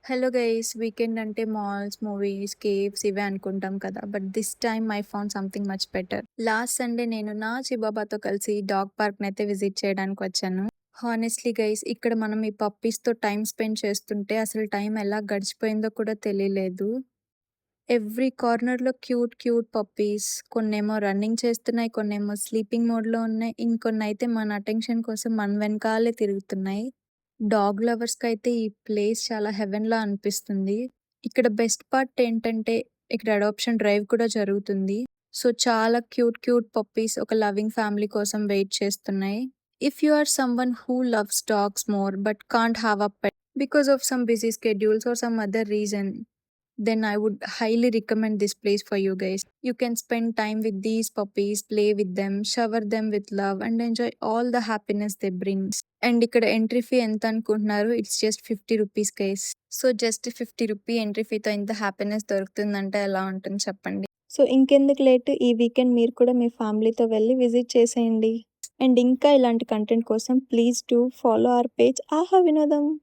Hello guys! Weekend అంటే malls, movies, caves ఇవే అనుకుంటాం కదా! But this time I found something much better. Last Sunday నేను నా చిబాబాతో కలిసి డాగ్ పార్క్‌నైతే విజిట్ చేయడానికొచ్చాను. హానెస్ట్‌లీ గైస్, ఇక్కడ మనం ఈ పప్పీస్‌తో టైమ్ స్పెండ్ చేస్తుంటే అసలు టైం ఎలా గడిచిపోయిందో కూడా తెలియలేదు. ఎవ్రీ కార్నర్‌లో క్యూట్ క్యూట్ పప్పీస్. కొన్నేమో రన్నింగ్ చేస్తున్నాయి, కొన్నేమో స్లీపింగ్ మోడ్‌లో ఉన్నాయి. ఇంకొన్నైతే మన అటెన్షన్ కోసం మన వెనకాలే తిరుగుతున్నాయి. డాగ్ లవర్స్‌కైతే ఈ ప్లేస్ చాలా హెవెన్‌లా అనిపిస్తుంది. ఇక్కడ బెస్ట్ పార్ట్ ఏంటంటే, ఇక్కడ అడాప్షన్ డ్రైవ్ కూడా జరుగుతుంది. సో, చాలా క్యూట్ క్యూట్ పప్పీస్ ఒక లవింగ్ ఫ్యామిలీ కోసం వెయిట్ చేస్తున్నాయి. If you are someone who loves dogs more but can't have a pet because of some busy schedules or some other reason, then I would highly recommend this place for you guys. You can spend time with these puppies, play with them, shower them with love, and enjoy all the happiness they bring. And ఇక్కడ entry fee ఎంత అనుకుంటున్నారు? It's just 50 rupees guys. So, just 50 rupee entry ఫీతో ఇంత happiness దొరుకుతుందంటే ఎలా ఉంటుంది చెప్పండి? So, ఇంకెందుకు late, ఈ వీకెండ్ మీరు కూడా మీ ఫ్యామిలీతో వెళ్ళి విజిట్ చేసేయండి. అండ్ ఇంకా ఇలాంటి కంటెంట్ కోసం please do follow our page ఆహా వినోదం.